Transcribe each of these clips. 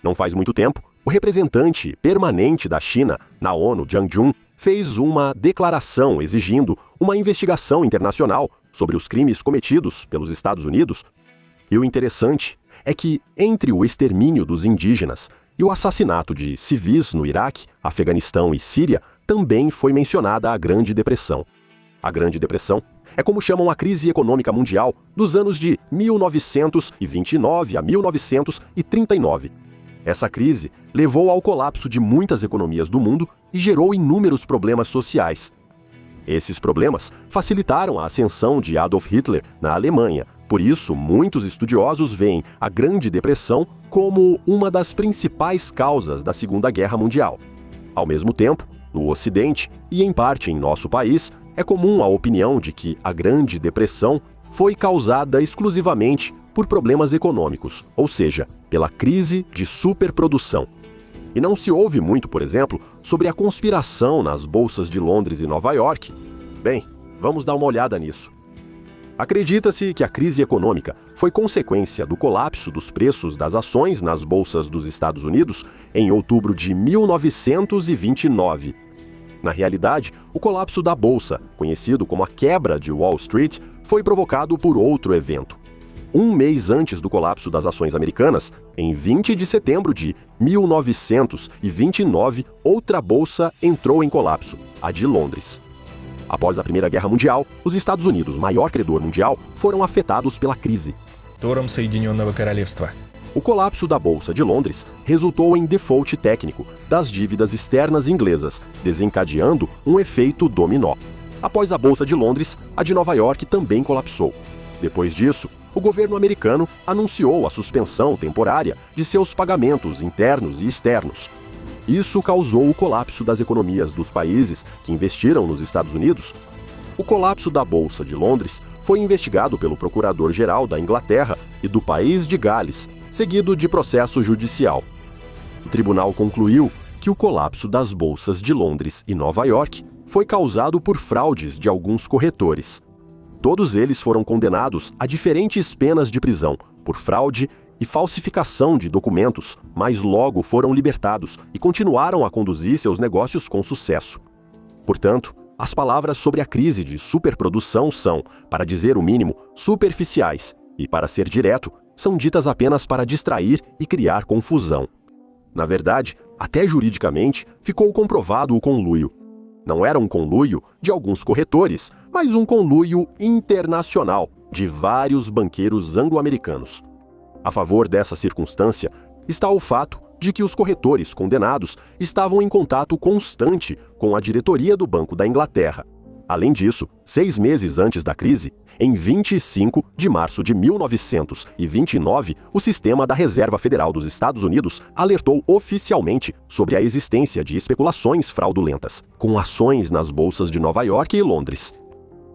Não faz muito tempo, o representante permanente da China na ONU, Zhang Jun, fez uma declaração exigindo uma investigação internacional sobre os crimes cometidos pelos Estados Unidos. E o interessante é que, entre o extermínio dos indígenas e o assassinato de civis no Iraque, Afeganistão e Síria, também foi mencionada a Grande Depressão. A Grande Depressão é como chamam a crise econômica mundial dos anos de 1929 a 1939. Essa crise levou ao colapso de muitas economias do mundo e gerou inúmeros problemas sociais. Esses problemas facilitaram a ascensão de Adolf Hitler na Alemanha. Por isso, muitos estudiosos veem a Grande Depressão como uma das principais causas da Segunda Guerra Mundial. Ao mesmo tempo, no Ocidente e em parte em nosso país, é comum a opinião de que a Grande Depressão foi causada exclusivamente por problemas econômicos, ou seja, pela crise de superprodução. E não se ouve muito, por exemplo, sobre a conspiração nas bolsas de Londres e Nova York. Bem, vamos dar uma olhada nisso. Acredita-se que a crise econômica foi consequência do colapso dos preços das ações nas bolsas dos Estados Unidos em outubro de 1929. Na realidade, o colapso da bolsa, conhecido como a quebra de Wall Street, foi provocado por outro evento. Um mês antes do colapso das ações americanas, em 20 de setembro de 1929, outra bolsa entrou em colapso, a de Londres. Após a Primeira Guerra Mundial, os Estados Unidos, maior credor mundial, foram afetados pela crise. Соединенного Королевства. O colapso da Bolsa de Londres resultou em default técnico das dívidas externas inglesas, desencadeando um efeito dominó. Após a Bolsa de Londres, a de Nova York também colapsou. Depois disso, o governo americano anunciou a suspensão temporária de seus pagamentos internos e externos. Isso causou o colapso das economias dos países que investiram nos Estados Unidos. O colapso da Bolsa de Londres foi investigado pelo Procurador-Geral da Inglaterra e do País de Gales, seguido de processo judicial. O tribunal concluiu que o colapso das bolsas de Londres e Nova York foi causado por fraudes de alguns corretores. Todos eles foram condenados a diferentes penas de prisão por fraude e falsificação de documentos, mas logo foram libertados e continuaram a conduzir seus negócios com sucesso. Portanto, as palavras sobre a crise de superprodução são, para dizer o mínimo, superficiais e, para ser direto, são ditas apenas para distrair e criar confusão. Na verdade, até juridicamente, ficou comprovado o conluio. Não era um conluio de alguns corretores, mas um conluio internacional de vários banqueiros anglo-americanos. A favor dessa circunstância está o fato de que os corretores condenados estavam em contato constante com a diretoria do Banco da Inglaterra. Além disso, 6 meses antes da crise, em 25 de março de 1929, o sistema da Reserva Federal dos Estados Unidos alertou oficialmente sobre a existência de especulações fraudulentas, com ações nas bolsas de Nova York e Londres.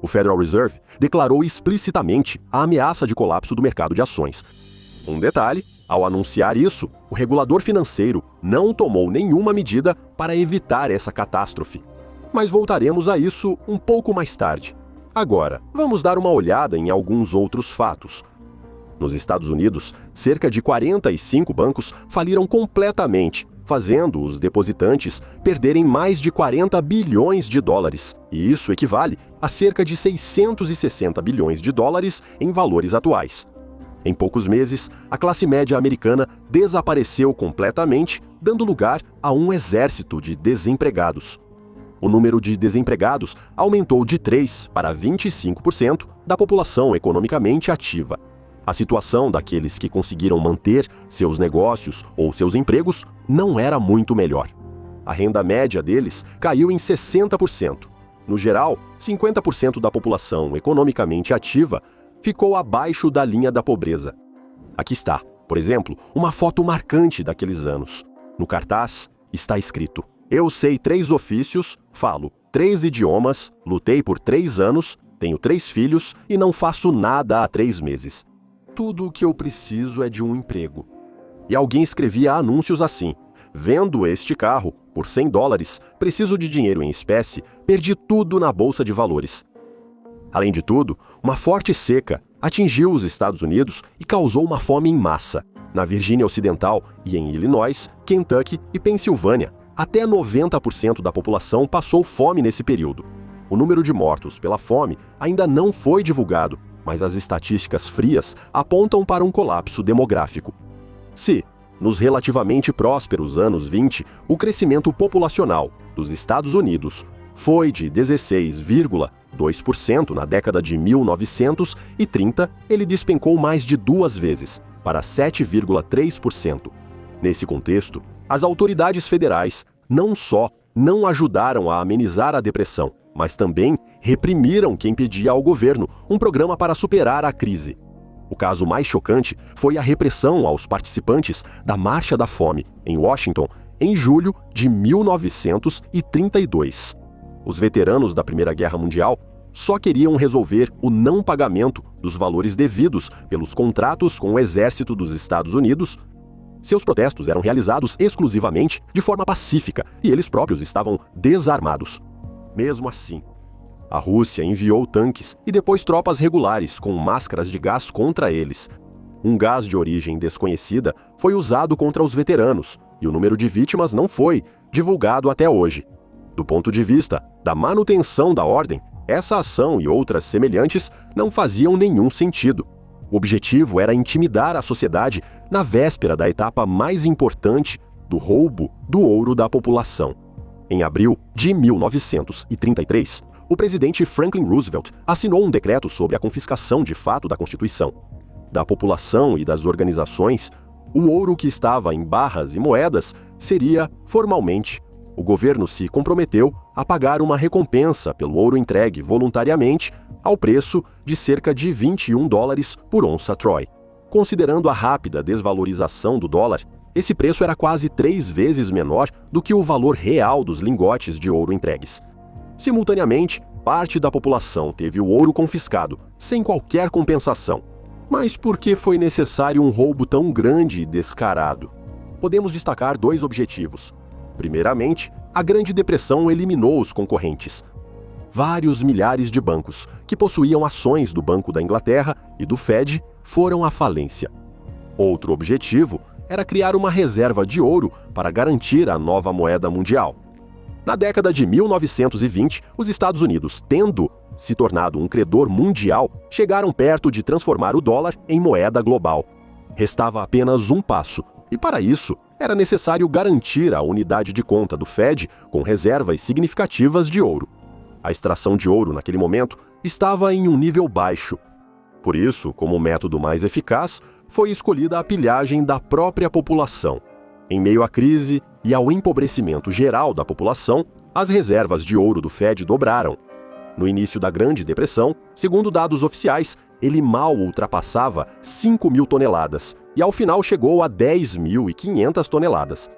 O Federal Reserve declarou explicitamente a ameaça de colapso do mercado de ações. Um detalhe: ao anunciar isso, o regulador financeiro não tomou nenhuma medida para evitar essa catástrofe. Mas voltaremos a isso um pouco mais tarde. Agora, vamos dar uma olhada em alguns outros fatos. Nos Estados Unidos, cerca de 45 bancos faliram completamente, fazendo os depositantes perderem mais de 40 bilhões de dólares. E isso equivale a cerca de 660 bilhões de dólares em valores atuais. Em poucos meses, a classe média americana desapareceu completamente, dando lugar a um exército de desempregados. O número de desempregados aumentou de 3% para 25% da população economicamente ativa. A situação daqueles que conseguiram manter seus negócios ou seus empregos não era muito melhor. A renda média deles caiu em 60%. No geral, 50% da população economicamente ativa ficou abaixo da linha da pobreza. Aqui está, por exemplo, uma foto marcante daqueles anos. No cartaz está escrito: "Eu sei 3 ofícios, falo 3 idiomas, lutei por 3 anos, tenho 3 filhos e não faço nada há 3 meses. Tudo o que eu preciso é de um emprego." E alguém escrevia anúncios assim: "Vendo este carro por $100, preciso de dinheiro em espécie, perdi tudo na bolsa de valores." Além de tudo, uma forte seca atingiu os Estados Unidos e causou uma fome em massa. Na Virgínia Ocidental e em Illinois, Kentucky e Pensilvânia, até 90% da população passou fome nesse período. O número de mortos pela fome ainda não foi divulgado, mas as estatísticas frias apontam para um colapso demográfico. Se, nos relativamente prósperos anos 20, o crescimento populacional dos Estados Unidos foi de 16,2% na década de 1930, ele despencou mais de 2 vezes, para 7,3%. Nesse contexto, as autoridades federais não só não ajudaram a amenizar a depressão, mas também reprimiram quem pedia ao governo um programa para superar a crise. O caso mais chocante foi a repressão aos participantes da Marcha da Fome, em Washington, em julho de 1932. Os veteranos da Primeira Guerra Mundial só queriam resolver o não pagamento dos valores devidos pelos contratos com o Exército dos Estados Unidos. Seus protestos eram realizados exclusivamente de forma pacífica e eles próprios estavam desarmados. Mesmo assim, a Rússia enviou tanques e depois tropas regulares com máscaras de gás contra eles. Um gás de origem desconhecida foi usado contra os veteranos e o número de vítimas não foi divulgado até hoje. Do ponto de vista da manutenção da ordem, essa ação e outras semelhantes não faziam nenhum sentido. O objetivo era intimidar a sociedade na véspera da etapa mais importante do roubo do ouro da população. Em abril de 1933, o presidente Franklin Roosevelt assinou um decreto sobre a confiscação de fato da Constituição. Da população e das organizações, o ouro que estava em barras e moedas seria, formalmente, o governo se comprometeu a pagar uma recompensa pelo ouro entregue voluntariamente ao preço de cerca de $21 por onça Troy. Considerando a rápida desvalorização do dólar, esse preço era quase 3 vezes menor do que o valor real dos lingotes de ouro entregues. Simultaneamente, parte da população teve o ouro confiscado, sem qualquer compensação. Mas por que foi necessário um roubo tão grande e descarado? Podemos destacar 2 objetivos. Primeiramente, a Grande Depressão eliminou os concorrentes. Vários milhares de bancos, que possuíam ações do Banco da Inglaterra e do Fed, foram à falência. Outro objetivo era criar uma reserva de ouro para garantir a nova moeda mundial. Na década de 1920, os Estados Unidos, tendo se tornado um credor mundial, chegaram perto de transformar o dólar em moeda global. Restava apenas um passo, e para isso, era necessário garantir a unidade de conta do Fed com reservas significativas de ouro. A extração de ouro, naquele momento, estava em um nível baixo. Por isso, como método mais eficaz, foi escolhida a pilhagem da própria população. Em meio à crise e ao empobrecimento geral da população, as reservas de ouro do Fed dobraram. No início da Grande Depressão, segundo dados oficiais, ele mal ultrapassava 5.000 toneladas e ao final chegou a 10.500 toneladas.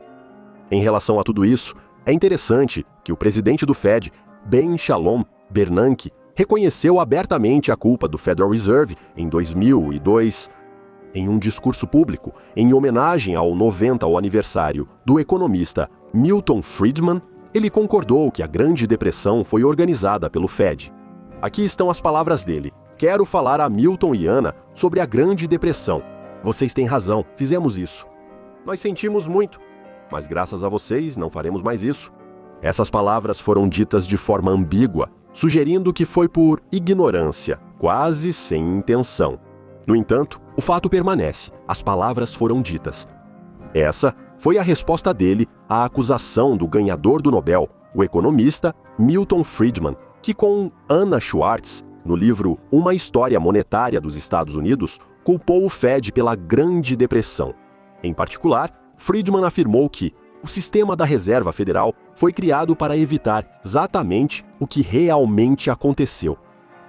Em relação a tudo isso, é interessante que o presidente do Fed, Ben Shalom Bernanke, reconheceu abertamente a culpa do Federal Reserve em 2002. Em um discurso público, em homenagem ao 90º aniversário do economista Milton Friedman, ele concordou que a Grande Depressão foi organizada pelo Fed. Aqui estão as palavras dele. Quero falar a Milton e Ana sobre a Grande Depressão. Vocês têm razão, fizemos isso. Nós sentimos muito, mas graças a vocês não faremos mais isso. Essas palavras foram ditas de forma ambígua, sugerindo que foi por ignorância, quase sem intenção. No entanto, o fato permanece, as palavras foram ditas. Essa foi a resposta dele à acusação do ganhador do Nobel, o economista Milton Friedman, que com Anna Schwartz, no livro Uma História Monetária dos Estados Unidos, culpou o Fed pela Grande Depressão. Em particular, Friedman afirmou que o sistema da Reserva Federal foi criado para evitar exatamente o que realmente aconteceu.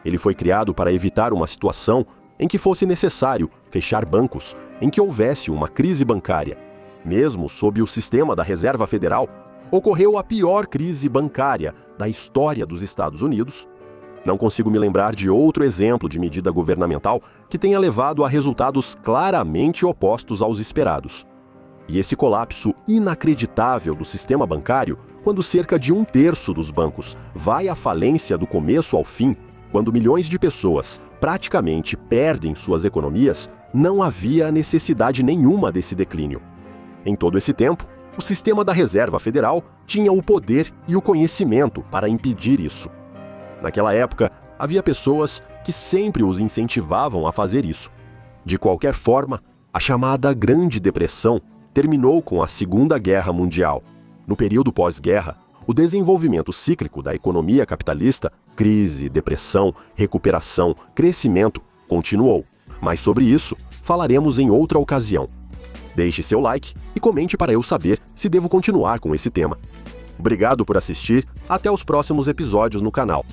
Ele foi criado para evitar uma situação em que fosse necessário fechar bancos, em que houvesse uma crise bancária. Mesmo sob o sistema da Reserva Federal, ocorreu a pior crise bancária da história dos Estados Unidos. Não consigo me lembrar de outro exemplo de medida governamental que tenha levado a resultados claramente opostos aos esperados. E esse colapso inacreditável do sistema bancário, quando cerca de 1/3 dos bancos vai à falência do começo ao fim, quando milhões de pessoas praticamente perdem suas economias, não havia necessidade nenhuma desse declínio. Em todo esse tempo, o sistema da Reserva Federal tinha o poder e o conhecimento para impedir isso. Naquela época, havia pessoas que sempre os incentivavam a fazer isso. De qualquer forma, a chamada Grande Depressão terminou com a Segunda Guerra Mundial. No período pós-guerra, o desenvolvimento cíclico da economia capitalista, crise, depressão, recuperação, crescimento, continuou. Mas sobre isso, falaremos em outra ocasião. Deixe seu like e comente para eu saber se devo continuar com esse tema. Obrigado por assistir, até os próximos episódios no canal.